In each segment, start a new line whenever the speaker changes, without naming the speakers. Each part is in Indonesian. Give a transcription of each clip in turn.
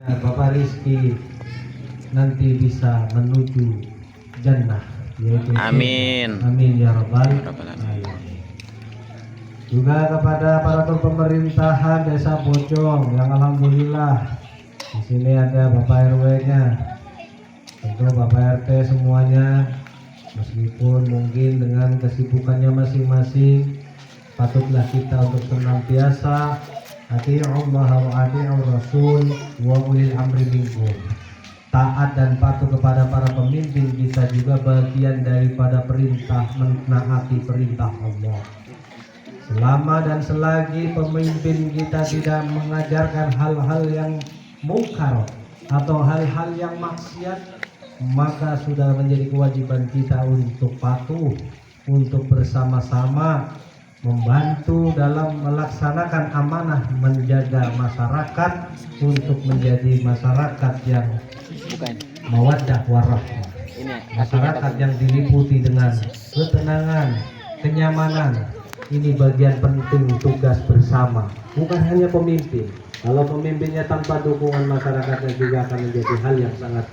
Bapak Rizky nanti bisa menuju jannah, yaitu
Amin.
Amin ya rabbal alamin. Juga kepada aparatur pemerintahan Desa Bojong yang alhamdulillah di sini ada Bapak RW-nya, tentu Bapak RT semuanya, meskipun mungkin dengan kesibukannya masing-masing, patutlah kita untuk senantiasa ati'ullaha wa ati'ur rasul wa ulil amri minkum. Taat dan patuh kepada para pemimpin kita juga bagian daripada perintah menaati perintah Allah. Selama dan selagi pemimpin kita tidak mengajarkan hal-hal yang mungkar atau hal-hal yang maksiat, maka sudah menjadi kewajiban kita untuk patuh, untuk bersama-sama membantu dalam melaksanakan amanah menjaga masyarakat untuk menjadi masyarakat yang mawaddah warahmah, masyarakat yang diliputi dengan ketenangan, kenyamanan. Ini bagian penting tugas bersama, bukan hanya pemimpin. Kalau pemimpinnya tanpa dukungan masyarakatnya juga akan menjadi hal yang sangat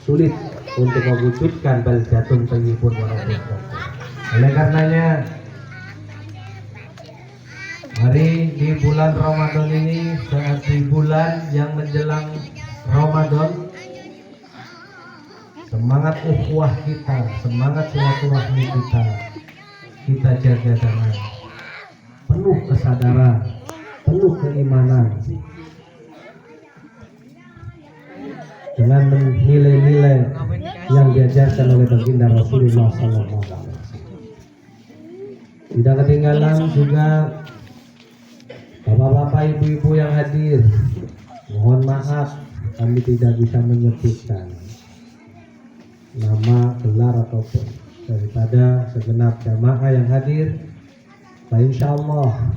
sulit untuk mewujudkan baldatun thayyibun wa rabbun. Oleh karenanya, mari di bulan Ramadan ini, saat di bulan yang menjelang Ramadan, semangat ukhuwah kita, semangat silaturahmi kita jaga dengan penuh kesadaran, penuh keimanan, dengan nilai-nilai yang diajarkan oleh baginda Rasulullah SAW. Tidak ketinggalan juga bapak-bapak, ibu-ibu yang hadir, mohon maaf kami tidak bisa menyebutkan nama, gelar ataupun daripada segenap jamaah yang hadir. Insya Allah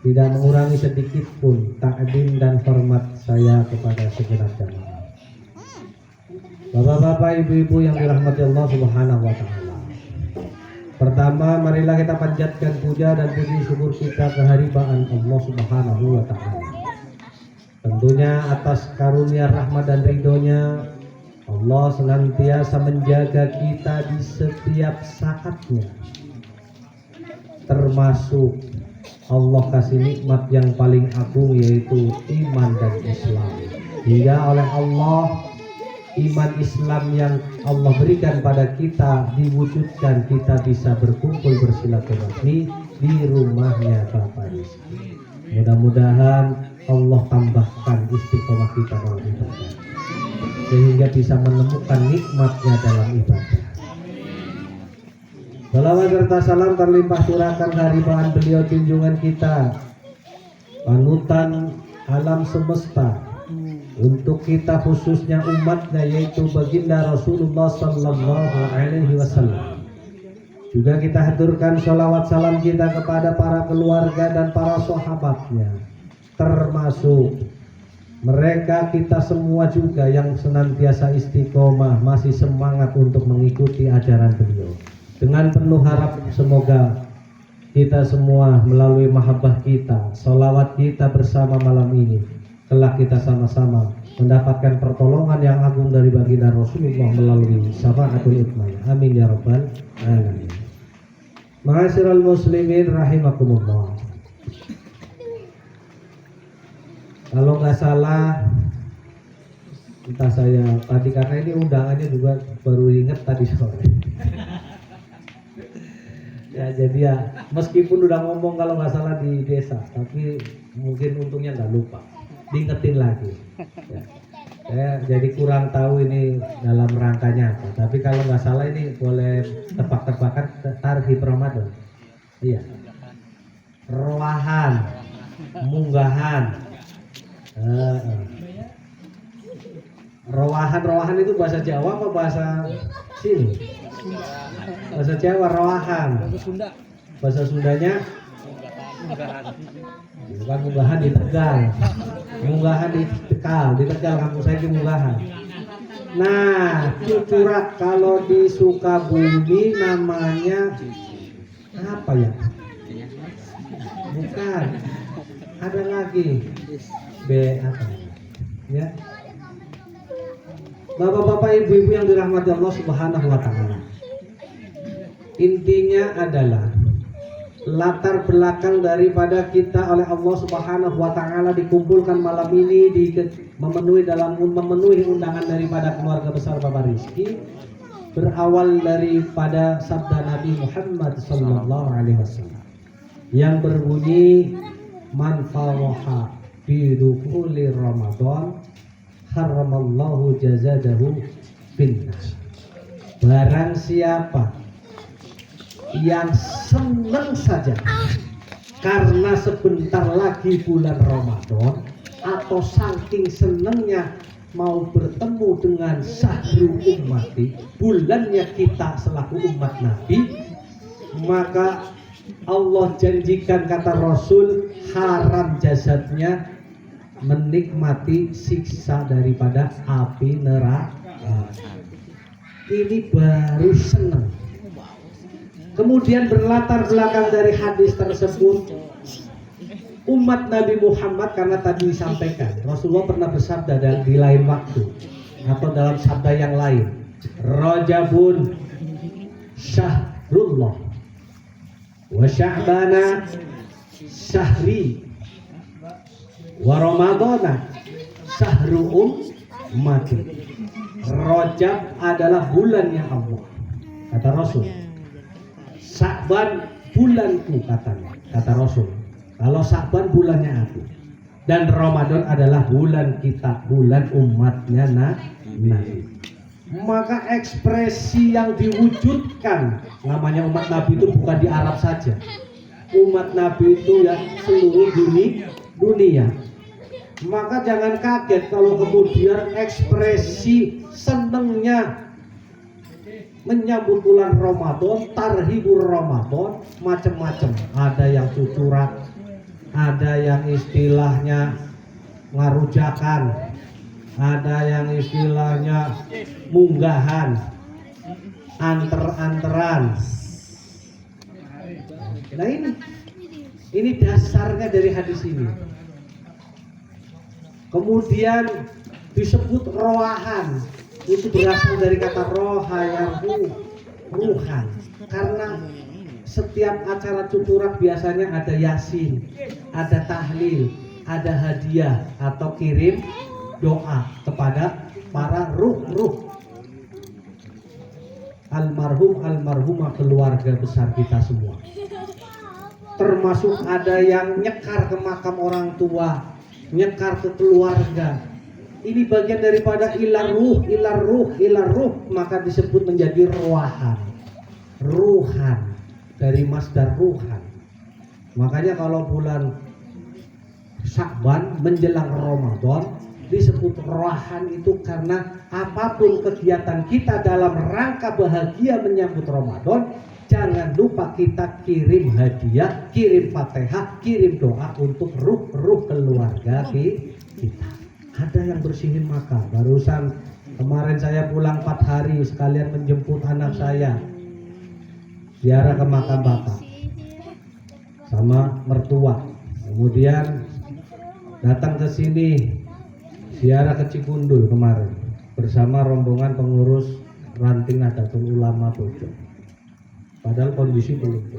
tidak mengurangi sedikit pun takdim dan hormat saya kepada segenap jamaah. Bapak-bapak, ibu-ibu yang dirahmati Allah Subhanahu wa Ta'ala. Pertama, marilah kita panjatkan puja dan puji syukur kita keharibaan Allah Subhanahu wa Ta'ala. Tentunya atas karunia rahmat dan ridhonya, Allah senantiasa menjaga kita di setiap saatnya. Termasuk Allah kasih nikmat yang paling agung, yaitu iman dan Islam. Hingga oleh Allah, iman Islam yang Allah berikan pada kita diwujudkan, kita bisa berkumpul bersilaturahmi di rumahnya Bapak Rizky. Mudah-mudahan Allah tambahkan istiqomah kita dalam ibadah, sehingga bisa menemukan nikmatnya dalam ibadah. Salawat serta salam terlimpah curahkan keharibaan beliau junjungan kita, panutan alam semesta untuk kita khususnya umatnya, yaitu baginda Rasulullah Sallallahu Alaihi Wasallam. Juga kita haturkan salawat salam kita kepada para keluarga dan para sahabatnya, termasuk mereka kita semua juga yang senantiasa istiqomah, masih semangat untuk mengikuti ajaran beliau. Dengan penuh harap semoga kita semua melalui mahabbah kita, salawat kita bersama malam ini, kelak kita sama-sama mendapatkan pertolongan yang agung dari baginda Rasulullah melalui syafaatul ikmaya. Amin ya rabbal alamin. Ma'asyiral muslimin rahimakumullah. Kalau nggak salah, entah saya tadi, karena ini undangannya juga baru ingat tadi sore. Ya, jadi ya meskipun udah ngomong kalau nggak salah di desa, tapi mungkin untungnya nggak lupa, diingetin lagi. Ya. Saya jadi kurang tahu ini dalam rangkanya apa, tapi kalau nggak salah ini boleh tebak-tebakan tarhib Ramadan. Iya. Rowahan, munggahan. Rowahan itu bahasa Jawa apa bahasa sini? Bahasa Jawa rowahan. Bahasa Sundanya bukan munggahan, di Tegal. Munggahan di Tegal kampung saya di munggahan. Nah, cucurak kalau di Sukabumi namanya apa ya? Bukan. Ada lagi. B apa? Ya. Bapak-bapak, ibu-ibu yang dirahmati Allah Subhanahu wa taala. Intinya adalah latar belakang daripada kita oleh Allah Subhanahu wa taala dikumpulkan malam ini memenuhi undangan daripada keluarga besar Bapak Rizky berawal daripada sabda Nabi Muhammad sallallahu alaihi wasallam yang berbunyi man faraha fi dukhuli Ramadan haramallahu jazadahu finnar. Barang siapa yang senang saja karena sebentar lagi bulan Ramadan, atau saking senangnya mau bertemu dengan syahrul ummati, bulannya kita selaku umat Nabi, maka Allah janjikan, kata Rasul, haram jasadnya menikmati siksa daripada api neraka. Ini baru senang. Kemudian berlatar belakang dari hadis tersebut, umat Nabi Muhammad, karena tadi disampaikan Rasulullah pernah bersabda di lain waktu atau dalam sabda yang lain, Rajabun syahrullah wa sya'bana syahri wa ramadana syahru ummati. Rajab adalah bulannya Allah, kata Rasul. Sya'ban bulanku, katanya, kata Rasul. Kalau Sya'ban bulannya aku, dan Ramadan adalah bulan kita, bulan umatnya Nabi. Maka ekspresi yang diwujudkan, namanya umat Nabi itu bukan di Arab saja. Umat Nabi itu ya seluruh dunia. Maka jangan kaget kalau kemudian ekspresi senengnya menyambut bulan Ramadan, tarhibur Ramadan, macam-macam. Ada yang cucurak, ada yang istilahnya ngarujakan, ada yang istilahnya munggahan, anter-anteran. Nah ini dasarnya dari hadis ini. Kemudian disebut roahan, itu berasal dari kata roha yang ruhan, karena setiap acara cucurak biasanya ada yasin, ada tahlil, ada hadiah atau kirim doa kepada para ruh almarhumah keluarga besar kita semua. Termasuk ada yang nyekar ke makam orang tua, nyekar ke keluarga. Ini bagian daripada ilar ruh, maka disebut menjadi ruhan dari masdar ruhan. Makanya kalau bulan Sya'ban menjelang Ramadan disebut rohan, itu karena apapun kegiatan kita dalam rangka bahagia menyambut Ramadan, jangan lupa kita kirim hadiah, kirim Fatihah, kirim doa untuk ruh keluarga kita. Ada yang bersihin makam. Barusan kemarin saya pulang 4 hari sekalian menjemput anak saya ziarah ke makam bapak sama mertua. Kemudian datang ke sini ziarah ke Cikundul kemarin bersama rombongan pengurus ranting Nahdlatul Ulama Bojong. Padahal kondisi belum.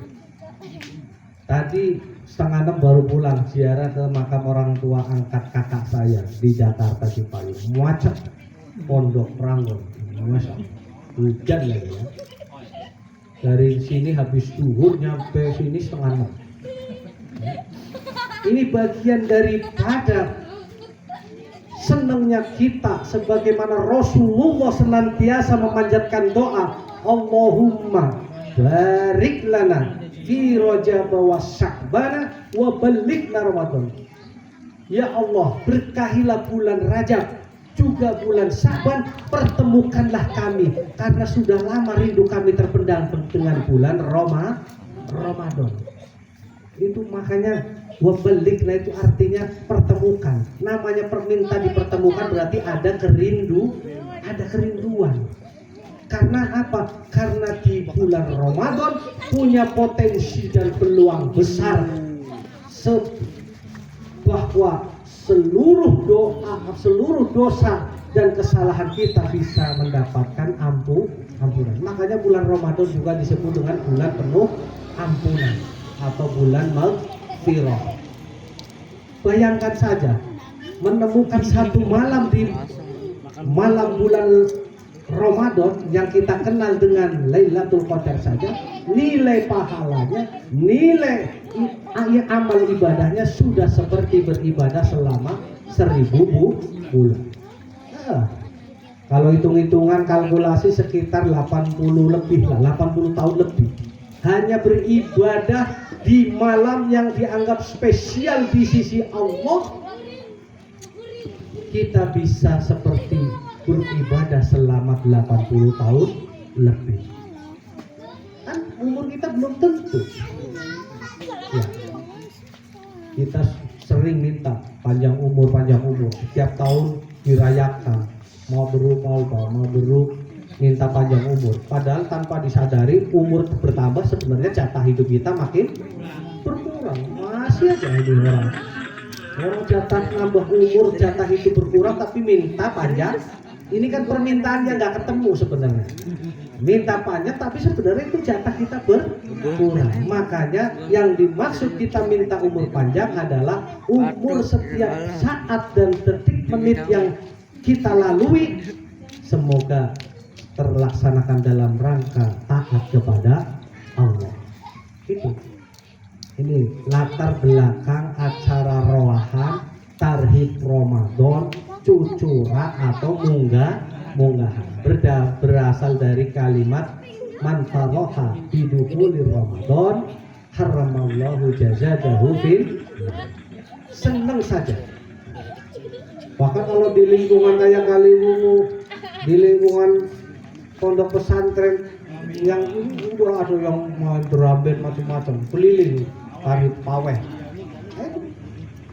Tadi 5:30 baru pulang ziarah ke makam orang tua angkat kakak saya di Jakarta Cipayung. Macet Pondok Ranggon, hujan lagi ya. Dari sini habis zuhur nyampe sini 5:30. Ini bagian daripada senangnya kita, sebagaimana Rasulullah senantiasa memanjatkan doa, Allahumma barik lana fi Rajab wa Sya'ban wa ballighna Ramadan. Ya Allah, berkahilah bulan Rajab juga bulan Sya'ban, pertemukanlah kami, karena sudah lama rindu kami terpendam dengan bulan Ramadan. Itu makanya wa ballighna itu artinya pertemukan. Namanya perminta dipertemukan berarti ada kerinduan. Karena apa? Karena di bulan Ramadan punya potensi dan peluang besar bahwa seluruh dosa dan kesalahan kita bisa mendapatkan ampunan. Makanya bulan Ramadan juga disebut dengan bulan penuh ampunan atau bulan maghfirah. Bayangkan saja menemukan satu malam di malam bulan Ramadan yang kita kenal dengan Lailatul Qadar saja, nilai pahalanya, nilai amal ibadahnya sudah seperti beribadah selama 1000 bulan. Kalau hitung-hitungan kalkulasi sekitar 80 lebih lah, 80 tahun lebih. Hanya beribadah di malam yang dianggap spesial di sisi Allah, kita bisa seperti beribadah selama 80 tahun lebih. Kan umur kita belum tentu. Ya. Kita sering minta panjang umur. Setiap tahun dirayakan, mau minta panjang umur. Padahal tanpa disadari umur bertambah, sebenarnya jatah hidup kita makin berkurang. Masih aja ini orang jatah nambah umur, jatah hidup berkurang tapi minta panjang. Ini kan permintaan yang nggak ketemu sebenarnya. Minta panjang tapi sebenarnya itu jatah kita berkurang. Makanya yang dimaksud kita minta umur panjang adalah umur setiap saat dan detik menit yang kita lalui semoga terlaksanakan dalam rangka taat kepada Allah. Itu. Ini latar belakang acara roahan Tarhib Ramadan, cucura atau munggahan. Berasal dari kalimat man faroha bidukuli Ramadan haramallahu jazadahu fil. Senang saja. Bahkan kalau di lingkungan kayak Kaliwungu, di lingkungan pondok pesantren yang ini udah ada yang main drum band macam-macam, keliling Tarhib Paweh.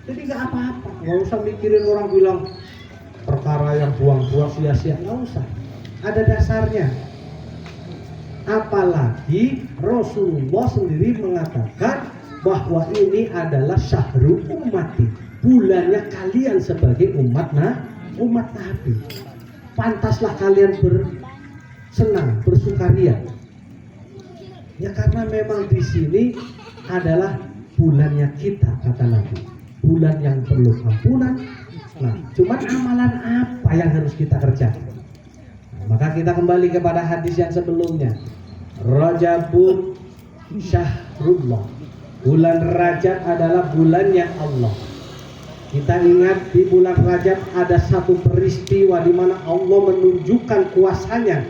Jadi nggak apa-apa, nggak usah mikirin orang bilang perkara yang buang-buang sia-sia, nggak usah. Ada dasarnya. Apalagi Rasulullah sendiri mengatakan bahwa ini adalah syahrul ummati, bulannya kalian sebagai umat Nabi. Pantaslah kalian bersenang, bersukaria. Ya karena memang di sini adalah bulannya kita, kata Nabi. Bulan yang perlu ampunan. Nah, cuman amalan apa yang harus kita kerjakan? Nah, maka kita kembali kepada hadis yang sebelumnya. Rajabun syahrullah. Bulan Rajab adalah bulannya Allah. Kita ingat di bulan Rajab ada satu peristiwa di mana Allah menunjukkan kuasanya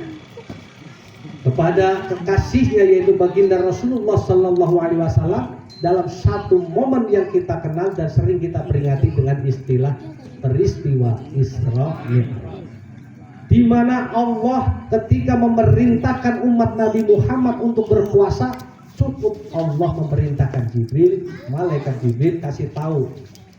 kepada kekasihnya yaitu baginda Rasulullah Sallallahu Alaihi Wasallam dalam satu momen yang kita kenal dan sering kita peringati dengan istilah peristiwa Isra Mi'raj, di mana Allah ketika memerintahkan umat Nabi Muhammad untuk berpuasa, cukup Allah memerintahkan Jibril, malaikat Jibril kasih tahu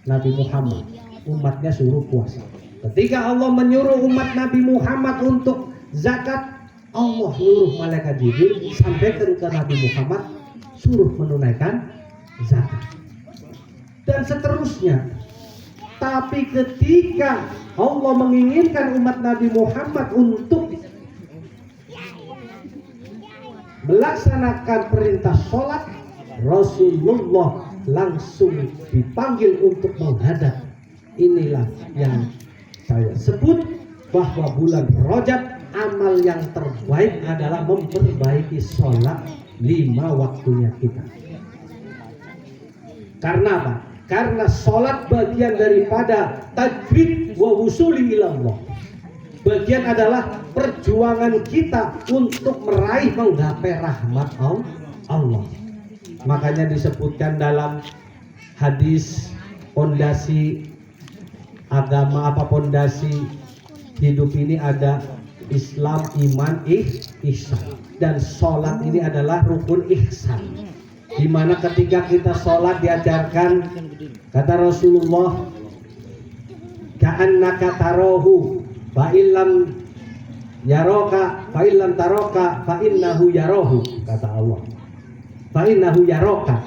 Nabi Muhammad, umatnya suruh puasa. Ketika Allah menyuruh umat Nabi Muhammad untuk zakat, Allah nyuruh malaikat Jibril sampaikan ke Nabi Muhammad suruh menunaikan zakat. Dan seterusnya. Tapi ketika Allah menginginkan umat Nabi Muhammad untuk melaksanakan perintah sholat, Rasulullah langsung dipanggil untuk menghadap. Inilah yang saya sebut bahwa bulan Rajab amal yang terbaik adalah memperbaiki sholat 5 waktunya kita. Karena apa? Karena sholat bagian daripada tajrid wa wusuli ilallah. Bagian adalah perjuangan kita untuk meraih menggapai rahmat Allah. Makanya disebutkan dalam hadis pondasi agama pondasi hidup ini ada Islam, iman, ihsan. Dan sholat ini adalah rukun ihsan. Di mana ketika kita sholat diajarkan, kata Rasulullah, ka'annaka tarahu fa illam yaraka fa illam taraka fa innahu yarahu, kata Allah. Fa innahu yaraka.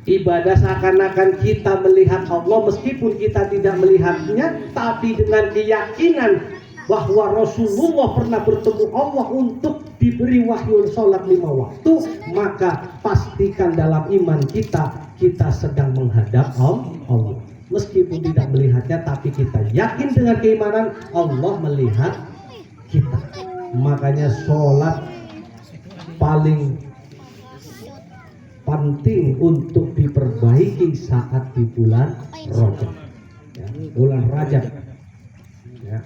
Ibadah seakan-akan kita melihat Allah meskipun kita tidak melihatnya, tapi dengan keyakinan bahwa Rasulullah pernah bertemu Allah untuk diberi wahyu sholat 5 waktu, maka pastikan dalam iman kita sedang menghadap Allah. Meskipun tidak melihatnya, tapi kita yakin dengan keimanan Allah melihat kita. Makanya sholat paling penting untuk diperbaiki saat di bulan Rajab, ya, bulan Rajab, ya.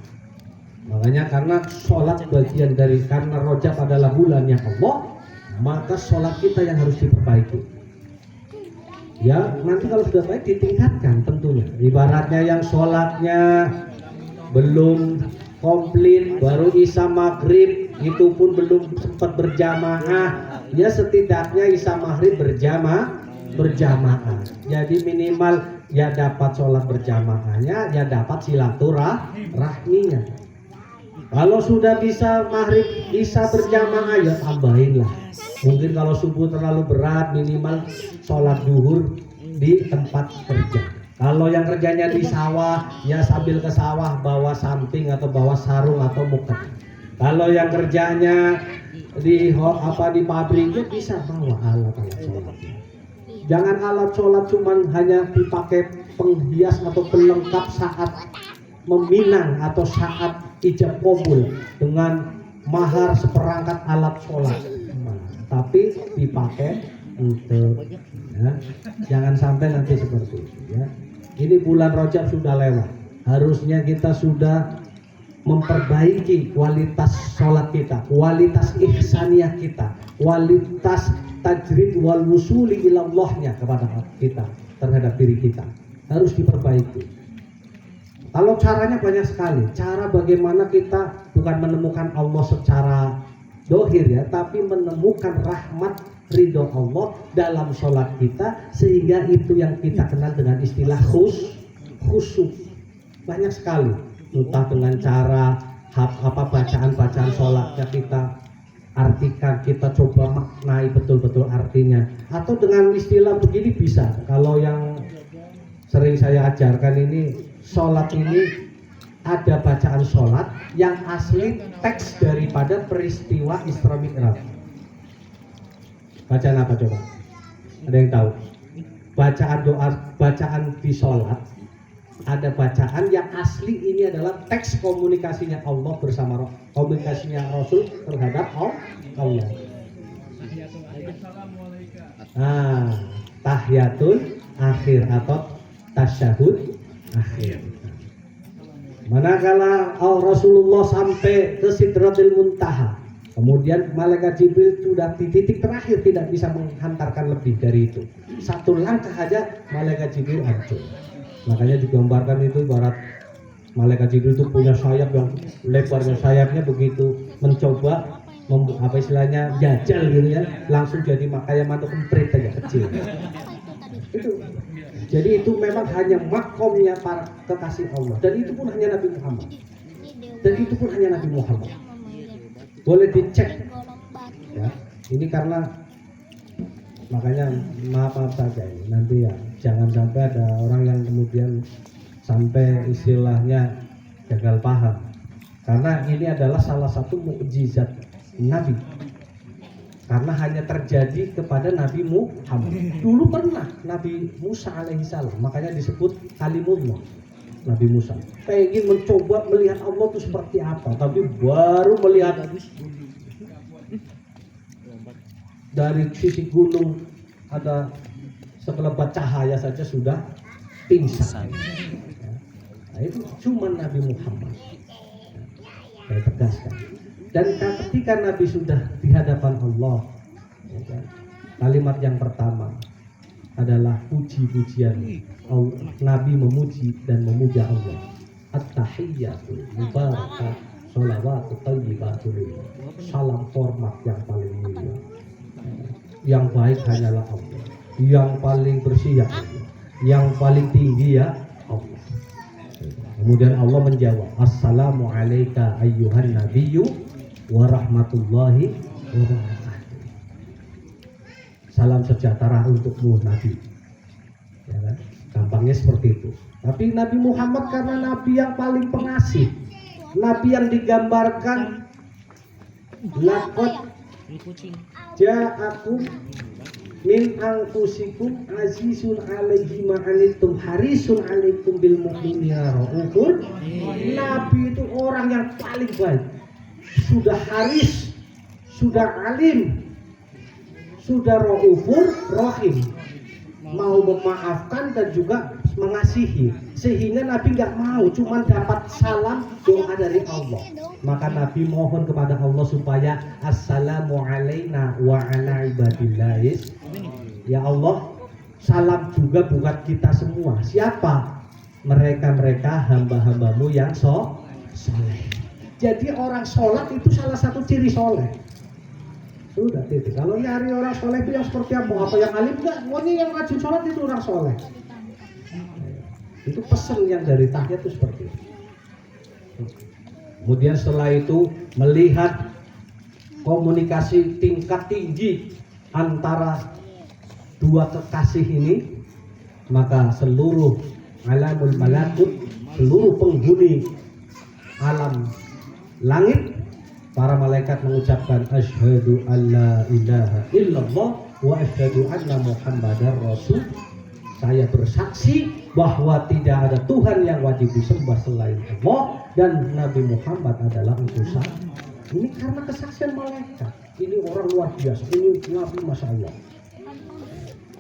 Makanya karena sholat bagian dari, karena Rajab adalah bulannya Allah, maka sholat kita yang harus diperbaiki. Ya nanti kalau sudah baik ditingkatkan tentunya. Ibaratnya yang sholatnya belum komplit, baru isya maghrib, itu pun belum sempat berjamaah, ya setidaknya isya maghrib berjamaah. Jadi minimal ya dapat sholat berjamaahnya, ya dapat silaturahminya. Kalau sudah bisa maghrib isya berjamaah, ya tambahin lah. Mungkin kalau subuh terlalu berat, minimal sholat zuhur di tempat kerja. Kalau yang kerjanya di sawah, ya sambil ke sawah bawa samping atau bawa sarung atau muket. Kalau yang kerjanya di pabrik, ya bisa bawa alat-alat sholat. Jangan alat sholat cuman hanya dipakai penghias atau pelengkap saat meminang atau saat ijab qabul dengan mahar seperangkat alat sholat, tapi dipakai untuk, ya, jangan sampai nanti seperti itu, ya. Ini bulan Rajab sudah lewat, harusnya kita sudah memperbaiki kualitas sholat kita, kualitas ihsaniyah kita, kualitas tajrid wal wusuli ilallahnya kepada kita, terhadap diri kita harus diperbaiki. Kalau caranya banyak sekali, cara bagaimana kita bukan menemukan Allah secara dohir, ya, tapi menemukan rahmat ridho Allah dalam sholat kita, sehingga itu yang kita kenal dengan istilah khusyuk. Banyak sekali, entah dengan cara bacaan sholatnya kita artikan, kita coba maknai betul-betul artinya, atau dengan istilah begini bisa. Kalau yang sering saya ajarkan ini, sholat ini ada bacaan sholat yang asli teks daripada peristiwa Isra Mi'raj. Bacaan apa coba? Ada yang tahu? Bacaan doa, bacaan di sholat, ada bacaan yang asli ini adalah teks komunikasinya Allah bersama komunikasinya Rasul terhadap Allah. Tahiyatul akhir atau tasyahud akhir. Manakala Rasulullah sampai ke Sidratul Muntaha, kemudian malaikat Jibril sudah di titik terakhir, tidak bisa menghantarkan lebih dari itu. Satu langkah aja malaikat Jibril hancur. Makanya digambarkan itu ibarat malaikat Jibril itu punya sayap yang lebarnya sayapnya begitu mencoba istilahnya jajal gitu ya, langsung jadi makanya mantuk emprit aja kecil. Itu. Jadi itu memang hanya makomnya para kekasih Allah, dan itu pun hanya Nabi Muhammad. Boleh dicek, ya. Ini karena makanya maaf saja ini nanti, ya, jangan sampai ada orang yang kemudian sampai istilahnya gagal paham, karena ini adalah salah satu mukjizat Nabi, karena hanya terjadi kepada Nabi Muhammad. Dulu pernah Nabi Musa alaihissalam, makanya disebut kalimullah. Nabi Musa pengen mencoba melihat Allah itu seperti apa, tapi baru melihat dari sisi gunung ada sekelebat cahaya saja sudah pingsan. Nah, itu cuma Nabi Muhammad. Saya tegaskan. Dan ketika Nabi sudah di hadapan Allah, ya kan, kalimat yang pertama adalah puji-pujian. Nabi memuji dan memuja Allah. At-tahiyyatu mubarakah sholawatu thayyibatu. Salam hormat yang paling mulia, yang baik hanyalah Allah, yang paling bersih ya Allah, yang paling tinggi ya Allah. Kemudian Allah menjawab, assalamu alayka ayyuhan nabiyyu warahmatullahi wabarakatuh. Salam sejahtera untukmu Nabi, gampangnya seperti itu. Tapi Nabi Muhammad karena Nabi yang paling pengasih, Nabi yang digambarkan laqad ja'akum min anfusikum azizun alaihi ma anittum harisun alaikum bil mu'minina raufur. Nabi itu orang yang paling baik, sudah haris, sudah alim, sudah raufur rahim, mau memaafkan dan juga mengasihi, sehingga Nabi nggak mau cuma dapat salam doa dari Allah. Maka Nabi mohon kepada Allah supaya assalamu alaina wa ala ibadillahis. Ya Allah, salam juga buat kita semua. Siapa? Mereka hamba-hambamu yang soleh. Jadi orang sholat itu salah satu ciri soleh. Sudah titik. Kalau nyari orang soleh itu yang seperti apa yang alim enggak? Pokoknya yang rajin sholat itu orang soleh. Itu pesan yang dari tahiyat itu seperti itu. Kemudian setelah itu melihat komunikasi tingkat tinggi antara dua kekasih ini, maka seluruh alamul malakut, seluruh penghuni alam langit, para malaikat mengucapkan asyhadu alla ilaha illallah wa asyhadu anna muhammadar rasul. Saya bersaksi bahwa tidak ada Tuhan yang wajib disembah selain Allah dan Nabi Muhammad adalah utusan. Ini karena kesaksian malaikat. Ini orang luar biasa. Ini Nabi Masya Allah.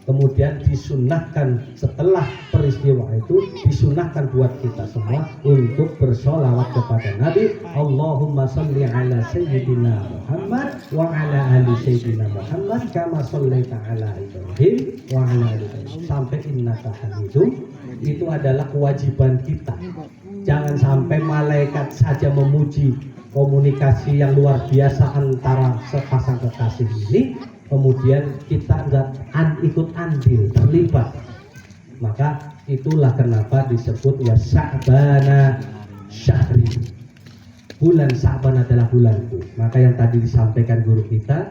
Kemudian disunahkan setelah peristiwa itu, disunahkan buat kita semua untuk bersolawat kepada Nabi. Allahumma salli ala Sayyidina Muhammad wa ala ali Sayyidina Muhammad kama sallaita ala Ibrahim wa ala ali Ibrahim sampai innaka hamidum. Itu adalah kewajiban kita. Jangan sampai malaikat saja memuji komunikasi yang luar biasa antara sepasang kekasih ini, kemudian kita enggak ikut andil, terlibat. Maka itulah kenapa disebut ya Sya'bana syahri. Bulan Sya'ban adalah bulanku. Maka yang tadi disampaikan guru kita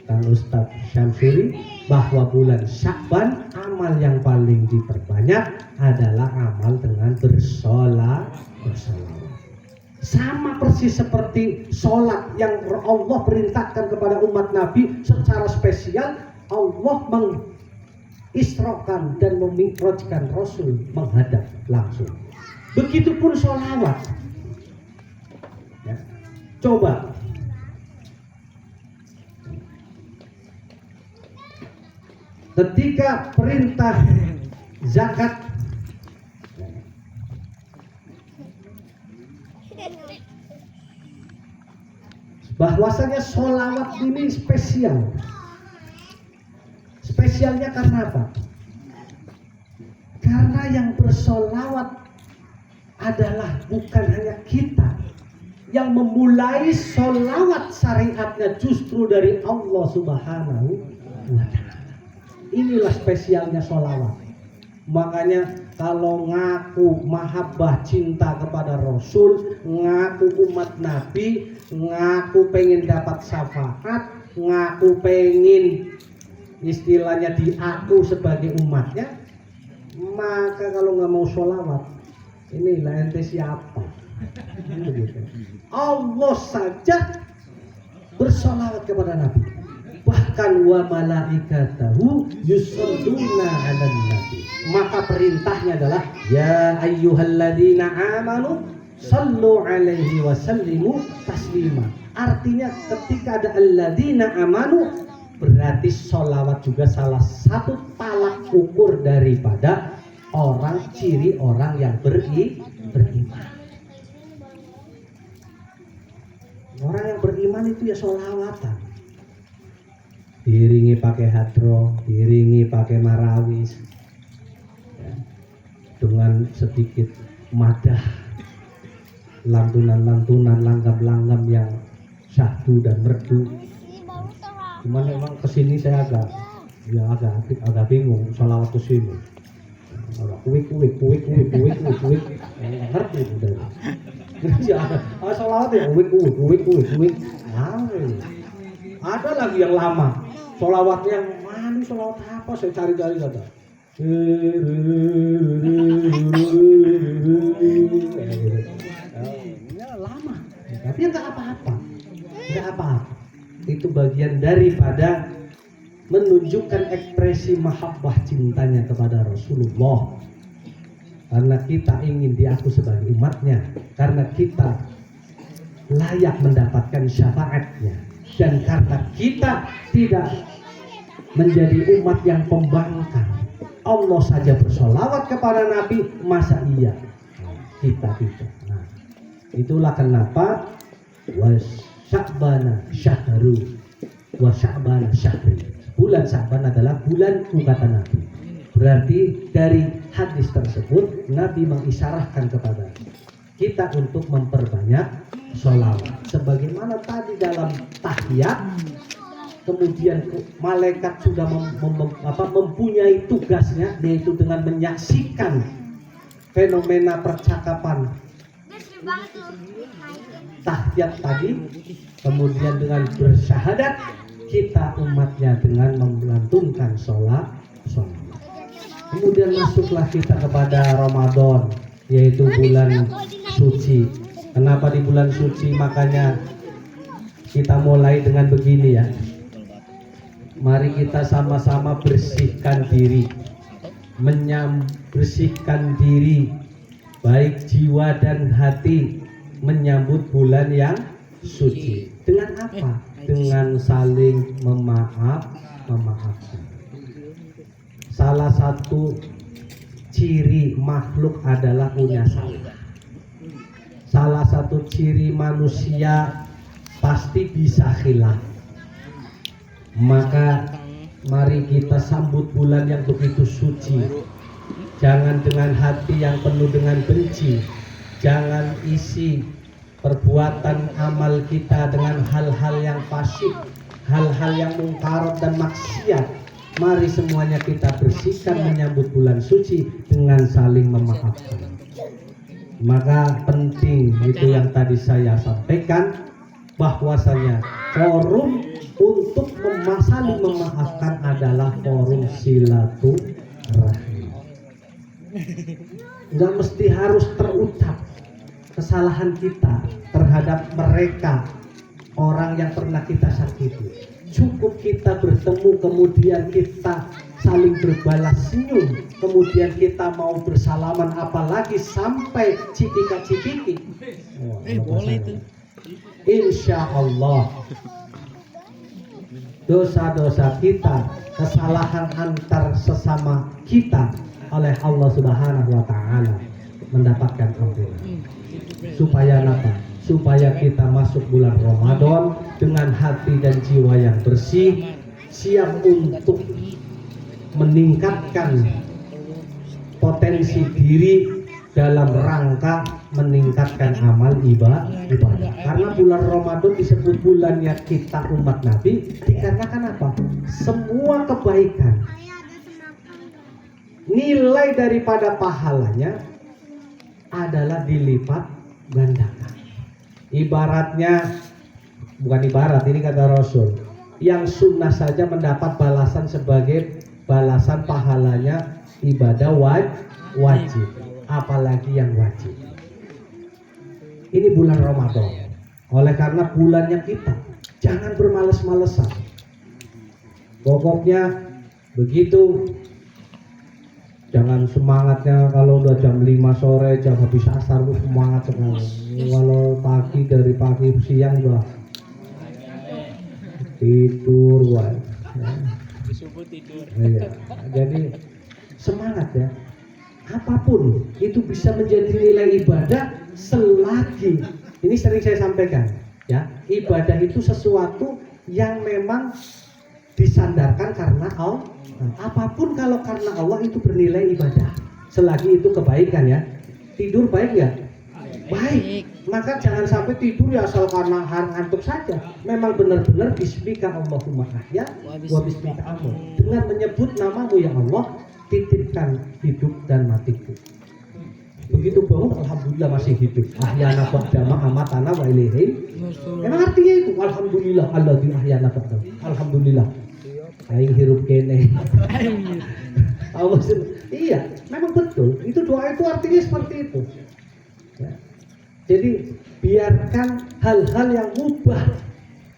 Kang Ustadz Syamsuri, bahwa bulan Sya'ban amal yang paling diperbanyak adalah amal dengan bersolawat. Sama persis seperti sholat yang Allah perintahkan kepada umat Nabi secara spesial. Allah mengisrokan dan memikrojkan Rasul menghadap langsung. Begitupun sholawat ya. Coba ketika perintah zakat bahwasanya sholawat ini spesial. Spesialnya karena apa? Karena yang bersolawat adalah bukan hanya kita. Yang memulai sholawat syariatnya justru dari Allah Subhanahu wa ta'ala. Inilah spesialnya sholawat. Makanya kalau ngaku mahabbah cinta kepada Rasul, ngaku umat Nabi, ngaku pengen dapat syafaat, ngaku pengen istilahnya diaku sebagai umatnya, maka kalau nggak mau sholawat, inilah ente siapa? Allah saja bersolawat kepada Nabi. Bahkan wa malaikatahu yusholluna 'alan nabi. Maka perintahnya adalah ya ayyuhalladzina amanu sallu 'alaihi wa sallimu taslima. Artinya ketika ada alladzina amanu, berarti sholawat juga salah satu talak ukur daripada orang, ciri orang yang beriman. Orang yang beriman itu ya sholawatan. Diiringi pakai hadroh, diiringi pakai marawis ya, dengan sedikit madah, lantunan-lantunan, langgam-langgam yang syahdu dan merdu. Cuman memang kesini saya agak bingung sholawat kesini. Kuik, ngerti udah. Ya, sholawat ya kuik. Ada lagi yang lama. Sholawatnya yang mana? Sholawat apa? Saya cari-cari kata. Lama, tapi nggak apa-apa, nggak apa-apa. Itu bagian daripada menunjukkan ekspresi mahabbah cintanya kepada Rasulullah. Karena kita ingin diaku sebagai umatnya, karena kita layak mendapatkan syafaatnya, dan karena kita tidak menjadi umat yang pembangkang. Allah saja bersolawat kepada Nabi, masa iya kita tidak? Nah, itulah kenapa Sya'bana syahru wa Sya'bana syahri. Bulan Sya'ban adalah bulanku, kata Nabi. Berarti dari hadis tersebut Nabi mengisyarahkan kepada kita untuk memperbanyak sholawat. Sebagaimana tadi dalam tahiyat, kemudian malaikat sudah mempunyai tugasnya, yaitu dengan menyaksikan fenomena percakapan tahiyat tadi, kemudian dengan bersyahadat, kita umatnya dengan melantunkan sholat. Kemudian masuklah kita kepada Ramadan, yaitu bulan suci. Kenapa di bulan suci? Makanya kita mulai dengan begini ya. Mari kita sama-sama bersihkan diri, bersihkan diri, baik jiwa dan hati, menyambut bulan yang suci. Dengan apa? Dengan saling memaafkan. Salah satu ciri makhluk adalah punya salah. Salah satu ciri manusia pasti bisa khilaf. Maka mari kita sambut bulan yang begitu suci. Jangan dengan hati yang penuh dengan benci. Jangan isi perbuatan amal kita dengan hal-hal yang fasik, hal-hal yang mungkarat dan maksiat. Mari semuanya kita bersihkan menyambut bulan suci dengan saling memaafkan. Maka penting itu yang tadi saya sampaikan, bahwasanya forum untuk saling memaafkan adalah forum silaturahmi. Nggak mesti harus terucap kesalahan kita terhadap mereka, orang yang pernah kita sakiti. Cukup kita bertemu, kemudian kita saling berbalas senyum, kemudian kita mau bersalaman, apalagi sampai cipika-cipiki. Boleh itu. Insya Allah dosa-dosa kita, kesalahan antar sesama kita oleh Allah Subhanahu wa Ta'ala mendapatkan ampunan. Supaya apa? Supaya kita masuk bulan Ramadan dengan hati dan jiwa yang bersih, siap untuk meningkatkan potensi diri dalam rangka meningkatkan amal ibadah. Karena bulan Ramadan disebut bulannya kita umat Nabi, dikarenakan apa? Semua kebaikan, nilai daripada pahalanya adalah dilipat gandakan. Ibaratnya, bukan ibarat, ini kata Rasul, yang sunnah saja mendapat balasan sebagai balasan pahalanya ibadah wajib, apalagi yang wajib. Ini bulan Ramadan. Oleh karena bulannya kita, jangan bermales-malesan. Pokoknya begitu. Jangan semangatnya kalau udah jam 5 sore, jam habis asar semangat sekali. Kalau pagi, dari pagi siang udah tidur, wah. Ya. Jadi semangat ya. Apapun itu bisa menjadi nilai ibadah selagi, ini sering saya sampaikan ya, ibadah itu sesuatu yang memang disandarkan karena Allah. Apapun kalau karena Allah itu bernilai ibadah, selagi itu kebaikan ya. Tidur baik ya? Baik. Maka jangan sampai tidur ya asal karena ngantuk saja. Memang benar-benar bismika Allahumma ahya wa bismika amut. Dengan menyebut namamu ya Allah, titipkan hidup dan matiku. Begitu bangun, alhamdulillah masih hidup. Ahyana ba'dama amatana wa ilaihi. Memang artinya itu, alhamdulillah alladzi ahyana ba'dama. Alhamdulillah. aing hirup kene. Allah iya, memang betul. Itu doa itu artinya seperti itu. Ya. Jadi biarkan hal-hal yang mubah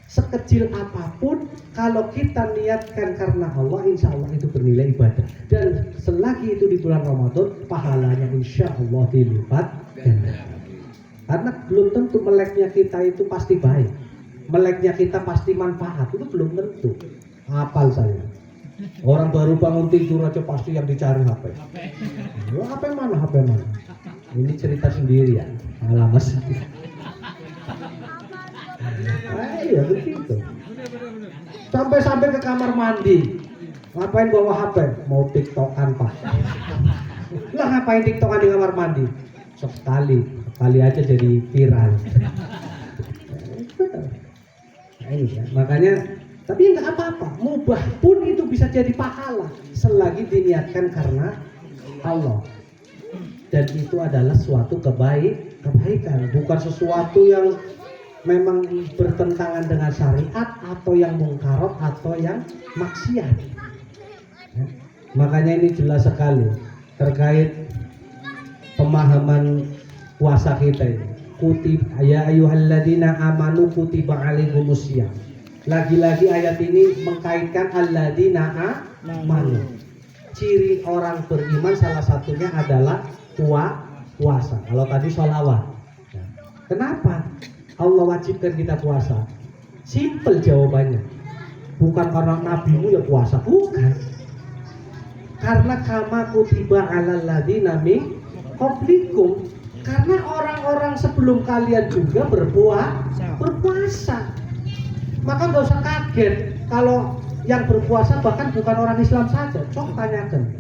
sekecil apapun, kalau kita niatkan karena Allah, insya Allah itu bernilai ibadah. Dan selagi itu di bulan Ramadan, pahalanya insya Allah dilipat ganda. Karena belum tentu meleknya kita itu pasti baik, meleknya kita pasti manfaat, itu belum tentu. Hafal saya. Orang baru bangun tidur aja pasti yang dicari HP. HP mana? HP mana? Ini cerita sendiri ya, alamat sendiri. Iya begitu. Sampai ke kamar mandi, ngapain bawa HP? Mau tiktokan pak? Lah ngapain tiktokan di kamar mandi? Sekali aja jadi viral. Nah, ini ya, makanya. Tapi nggak apa-apa, mubah pun itu bisa jadi pahala selagi diniatkan karena Allah. Dan itu adalah suatu kebaikan, bukan sesuatu yang memang bertentangan dengan syariat atau yang mungkarot atau yang maksiat. Ya. Makanya ini jelas sekali terkait pemahaman puasa kita ini. Kutiba ya ayyuhalladzina amanu kutiba alaikumusiyam. Lagi-lagi ayat ini mengkaitkan alladzina amanu. Ciri orang beriman salah satunya adalah puasa. Kalau tadi sholawat. Kenapa Allah wajibkan kita puasa? Simple jawabannya. Bukan karena nabimu ya puasa, bukan. Karena kama kutiba alal ladzina min qablikum. Karena orang-orang sebelum kalian juga berpuasa. Maka nggak usah kaget kalau yang berpuasa bahkan bukan orang Islam saja. Coba tanyakan.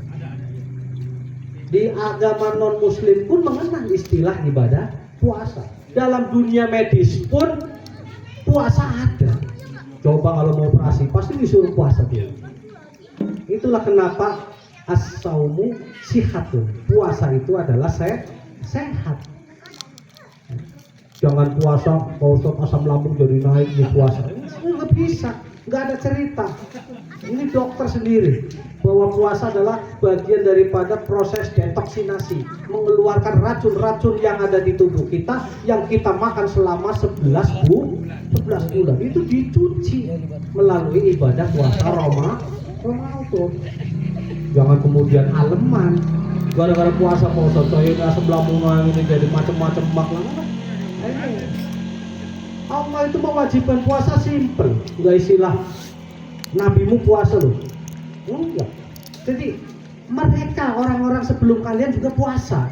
Di agama non Muslim pun mengenal istilah ibadah puasa. Dalam dunia medis pun puasa ada. Coba kalau mau operasi pasti disuruh puasa dia. Itulah kenapa as-saumu sihatun. Puasa itu adalah sehat. Jangan puasa, kalau asam lambung jadi naik di puasa. Nggak bisa, nggak ada cerita. Ini dokter sendiri bahwa puasa adalah bagian daripada proses detoksinasi, mengeluarkan racun-racun yang ada di tubuh kita yang kita makan selama 11 bulan. Itu dicuci melalui ibadah puasa Ramadan. Jangan kemudian aleman gara-gara puasa saya asam lambung ini jadi macam-macam makanan. Allah itu mewajibkan puasa simple, nggak istilah nabimu puasa loh, enggak. Jadi mereka orang-orang sebelum kalian juga puasa.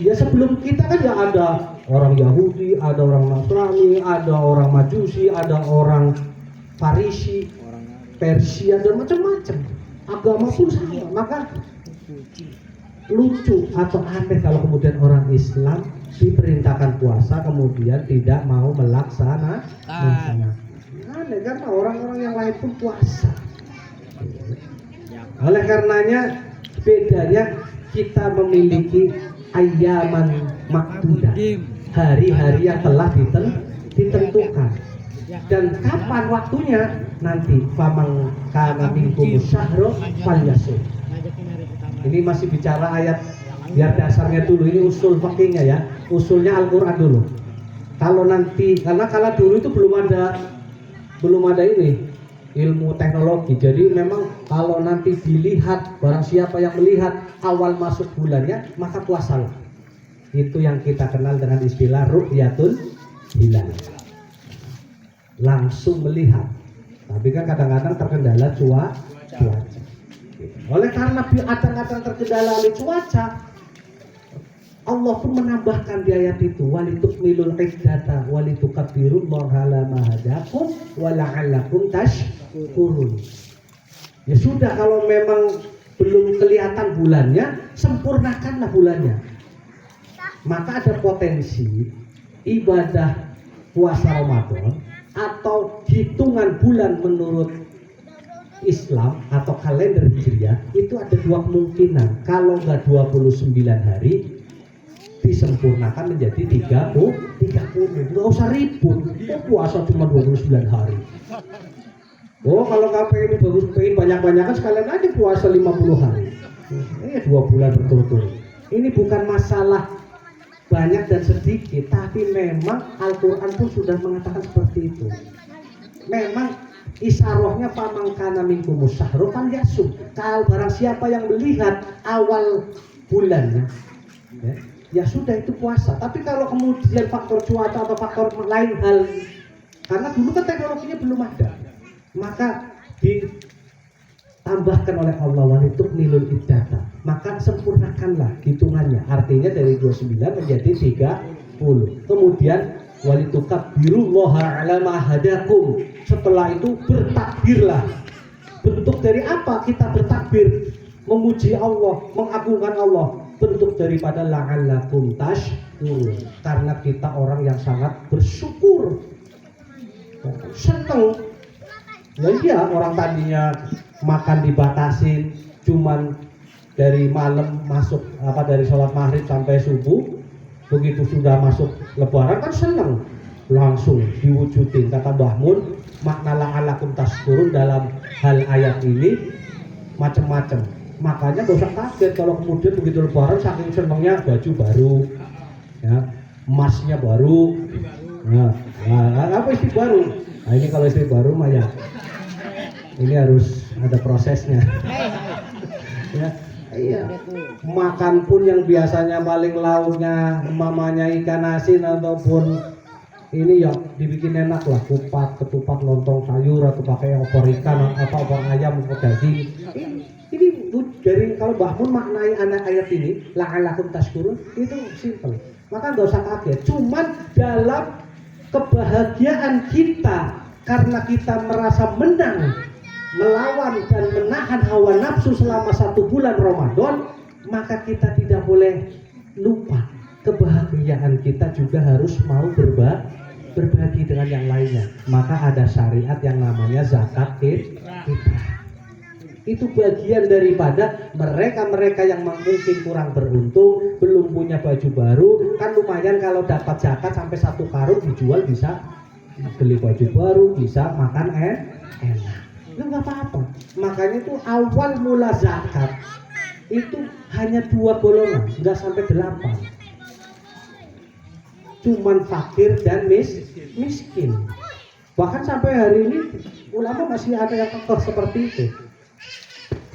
Ya sebelum kita kan ya ada orang Yahudi, ada orang Nasrani, ada orang Majusi, ada orang Farisi, Persia dan macam-macam. Agama pun sama. Maka lucu atau aneh kalau kemudian orang Islam diperintahkan puasa kemudian tidak mau melaksanakan. Aneh karena orang-orang yang lain pun puasa. Oleh karenanya bedanya kita memiliki ayyaman maktudah, hari-hari yang telah ditentukan. Dan kapan waktunya nanti famang kana minkum syahru falyasum. Ini masih bicara ayat, biar dasarnya dulu, ini usul fikihnya ya, usulnya Al-Quran dulu. Kalau nanti, karena kala dulu itu belum ada ini ilmu teknologi, jadi memang kalau nanti dilihat, barang siapa yang melihat awal masuk bulannya, maka puasalah. Itu yang kita kenal dengan istilah ru'yatul hilal, langsung melihat. Tapi kan kadang-kadang terkendala cuaca. Oleh karena kadang-kadang terkendala oleh cuaca, Allah pun menambahkan di ayat itu walitukmilul iddata walitukabbirullaha ala ma hadakum wa la'allakum tashkurun. Ya sudah, kalau memang belum kelihatan bulannya, sempurnakanlah bulannya. Maka ada potensi ibadah puasa Ramadan atau hitungan bulan menurut Islam atau kalender Hijriah itu ada dua kemungkinan. Kalau nggak 29 hari disempurnakan menjadi 30. Nggak usah ribut, puasa cuma 29 hari. Oh kalau nggak pengen bagus, pengen banyak-banyakan sekalian aja puasa 50 hari. Ini 2 bulan berturut-turut. Ini bukan masalah banyak dan sedikit, tapi memang Al-Quran pun sudah mengatakan seperti itu. Memang isarohnya pamangkana minkumus syahru falyasum. Kalau barang siapa yang melihat awal bulannya, ya sudah itu puasa. Tapi kalau kemudian faktor cuaca atau faktor lain hal, karena dulu kan teknologinya belum ada, maka ditambahkan oleh Allah walitukmilul iddata, maka sempurnakanlah hitungannya. Artinya dari 29 menjadi 30. Kemudian walitukabbirullaha ala ma hadakum. Setelah itu bertakbirlah. Bentuk dari apa kita bertakbir? Memuji Allah, mengagungkan Allah. Bentuk daripada la'allakum tashkurun. Karena kita orang yang sangat bersyukur, senang. Ya iya, orang tadinya makan dibatasin, cuman dari malam masuk dari sholat maghrib sampai subuh, begitu sudah masuk lebaran kan senang, langsung diwujudin. Kata Mbah Mun, makna la'allakum tashkurun dalam hal ayat ini macam-macam. Makanya gak usah kaget kalau kemudian begitu lebaran saking senangnya baju baru, ya, emasnya baru. Nah, apa istri baru? Nah ini kalau istri baru mah ya, ini harus ada prosesnya. Ya, iya. Makan pun yang biasanya paling lauknya mamanya ikan asin ataupun ini ya dibikin enak lah, kupat, ketupat, lontong sayur atau pakai opor ikan atau opor ayam, opor daging. Ini dari kalau Mbah Mun maknai anak ayat ini la'allakum tashkurun itu simple. Maka nggak usah kaget. Cuman dalam kebahagiaan kita karena kita merasa menang melawan dan menahan hawa nafsu selama 1 bulan Ramadan, maka kita tidak boleh lupa kebahagiaan kita juga harus mau berbagi dengan yang lainnya. Maka ada syariat yang namanya zakat fitrah. Itu bagian daripada mereka-mereka yang mungkin kurang beruntung, belum punya baju baru, kan lumayan kalau dapat zakat sampai 1 karung dijual, bisa beli baju baru, bisa makan enak. Nggak apa-apa. Makanya itu awal mula zakat itu hanya 2 golongan, nggak sampai 8. Cuman fakir dan miskin. Bahkan sampai hari ini ulama masih ada yang kekeh seperti itu.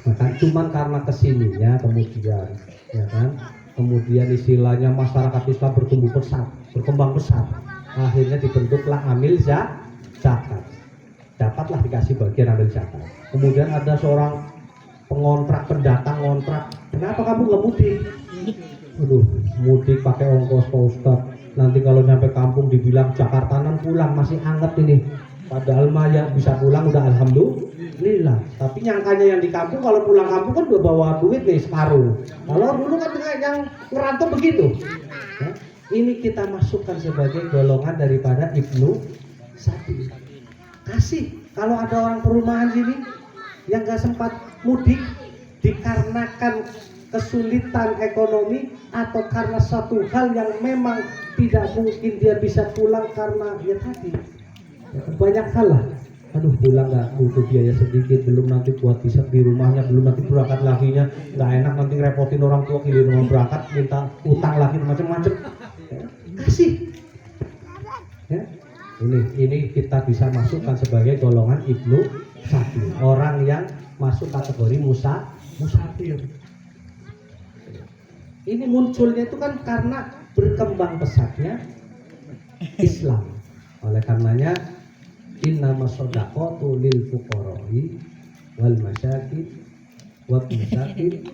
Maka cuman karena kesininya kemudian, ya kan, kemudian istilahnya masyarakat Islam berkembang pesat. Akhirnya dibentuklah amil zakat. Dapatlah dikasih bagian ambil zakat. Kemudian ada seorang pengontrak, pendatang ngontrak, kenapa kamu nggak mudik? Aduh, mudik pakai ongkos Pak Ustadz. Nanti kalau nyampe kampung dibilang Jakartanan pulang masih anget ini. Padahal mah ya bisa pulang udah alhamdulillah. Tapi nyangkanya yang di kampung kalau pulang kampung kan udah bawa duit nih separuh. Kalau dulu kan yang ngerantau begitu. Ya, ini kita masukkan sebagai golongan daripada Ibnu Sabil. Kasih kalau ada orang perumahan sini yang nggak sempat mudik dikarenakan kesulitan ekonomi atau karena satu hal yang memang tidak mungkin dia bisa pulang karena ya tadi ya, banyak hal lah. Aduh pulang nggak butuh biaya sedikit, belum nanti buat bisa di rumahnya, belum nanti berangkat laginya nggak enak, nanti repotin orang tua kirim mau berangkat minta utang lagi macam-macam. Ya, kasih. Ya. Ini kita bisa masukkan sebagai golongan Ibnu Sabil, orang yang masuk kategori musafir. Ini munculnya itu kan karena berkembang pesatnya Islam. Oleh karenanya innamas shadaqatu lil fuqara'i wal masyakin wal masakin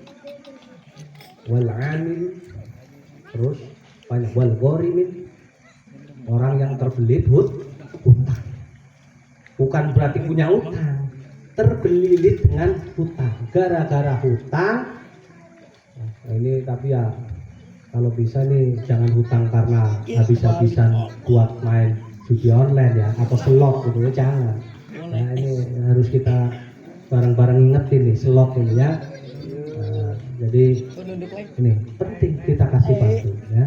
wal 'amil, terus banyak wal gharimin, orang yang terbelit hutang. Bukan berarti punya hutang, terbelilit dengan hutang, gara-gara hutang. Nah, ini tapi ya kalau bisa nih jangan hutang karena habis-habisan buat main judi online ya atau slot gitu ya, jangan. Nah ini harus kita bareng-bareng ingetin nih slot ini ya. Jadi ini penting kita kasih bantu ya.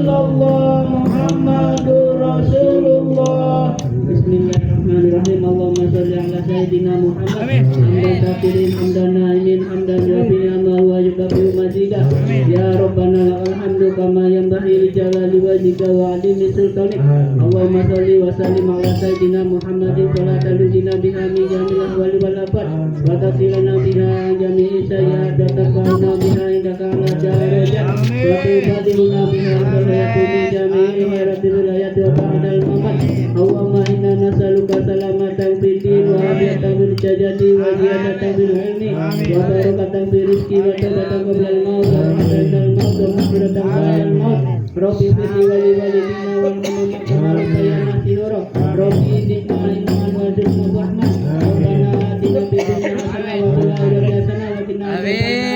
illallah Muhammadur Rasulullah. Bismillahirrahmanirrahim. Allahumma shalli ala sayyidina Muhammad. Hamdan katsirin hamdan na'imin hamdan rabbina ma huwa yukafi mazidah. Ya Rabbana lakal hamdu kama yanbaghi li jalali wajhika wa 'azimi sultanik. Allahumma shalli wa sallim ala sayyidina Muhammadin salatan luzina biha min jamil ahwali wal afat wa taqilana biha jami'i sayyi'at wa tarfa'na biha indaka ala darajat wa tubadiluna biha salatu min jami'i khairatil wilayat wa ba'dal mamat. Allahumma inna nas'aluka salamatan fid din wa afiyatan fil jasadi wa ziyadatan fil ilmi wa barakatan fil rizqi wa tawbatan qabla al-maut wa rahmatan al maut wa maghfiratan ba'da al-maut. Rabbi firli wa li walidina wal mu'minina kama rabbayana shighara. Rabbi zidna ilman wa zidna rahmah. Rabbana atina fid dunya hasanah wa fil akhirati hasanah wa qina adzabannar.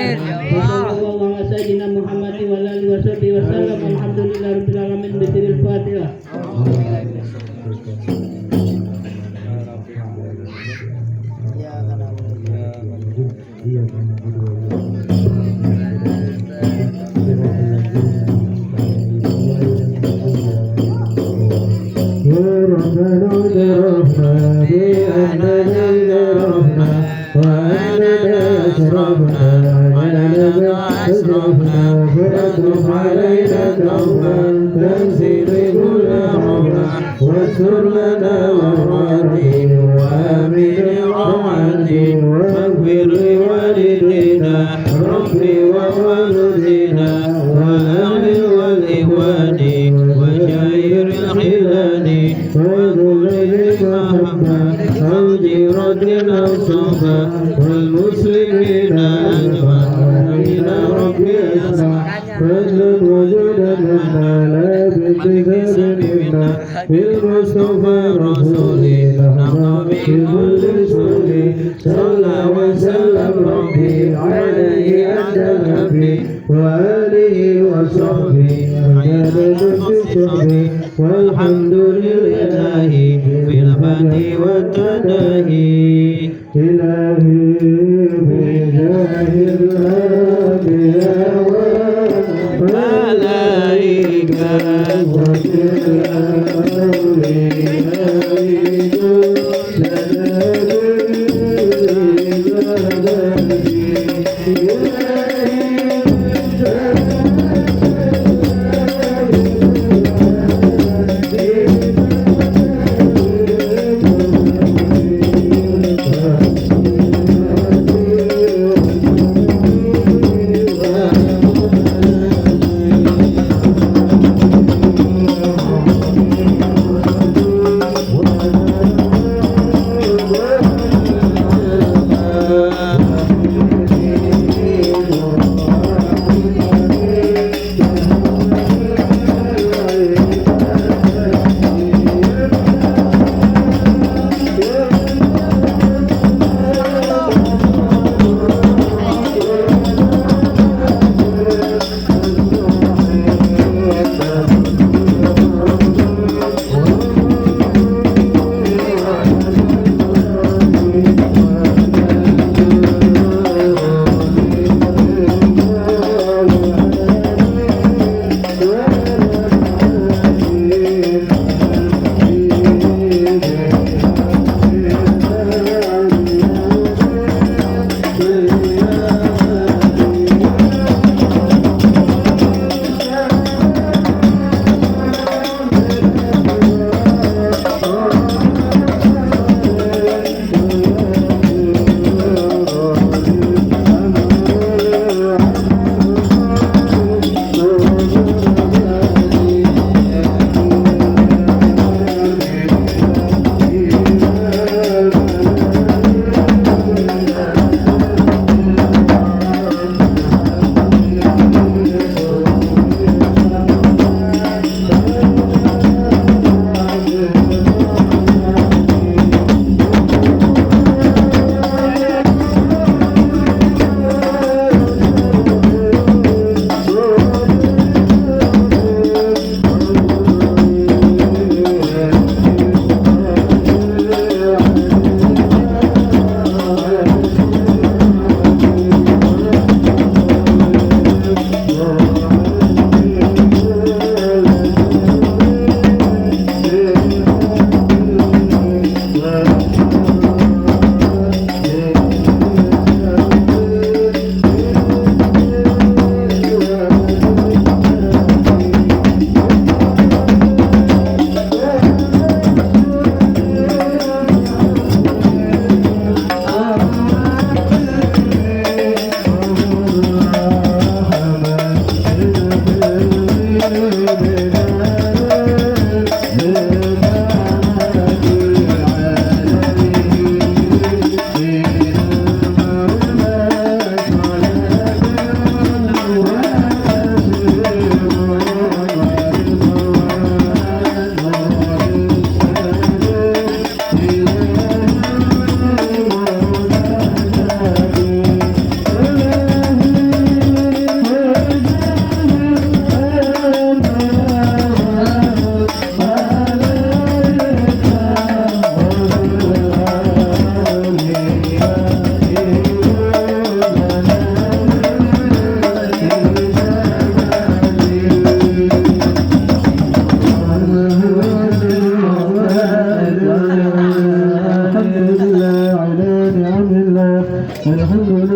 Wa sallallahu ala sayyidina Muhammadin wa alihi wa sahbihi wa sallam. Alhamdulillahirabbil alamin. Bismillahil Fatihah.
واستر لنا مراتي وامن روعتي واغفر لوالدينا ربي ووالدينا واهل والاخوان وشاير الخلان وذل المحبه او جيرتنا الصفا والمسلمين اجمعين ربي اسمع فضلا وجودا منا لا باتخاذ منا بالمصطفى رسولنا في كل رسولي صلى وسلم ربي عليه عند ربي وآله وصحبه وجل بالصحبه والحمد لله في البدء والتناهي إلهي بجاه الأنبياء والملائكة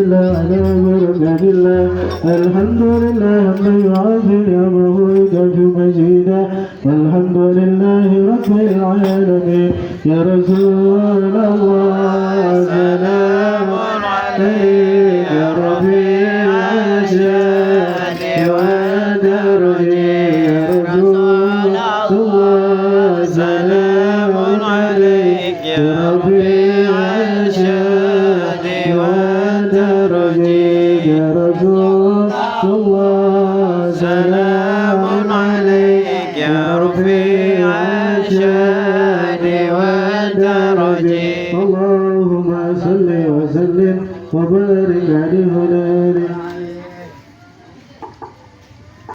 إلا على بركة الله الحمد لله حمدا يعافي نعمه ويكافئ مزيدا والحمد لله رب العالمين يا رسول الله سلام عليك يا رفيع الشان والدرج يا رسول الله سلام عليك يا رفيع الشان والدرج يا رسول الله سلام عليك يا رفيع الشان والدرج اللهم صل وسلم وبارك عليه وعلى آله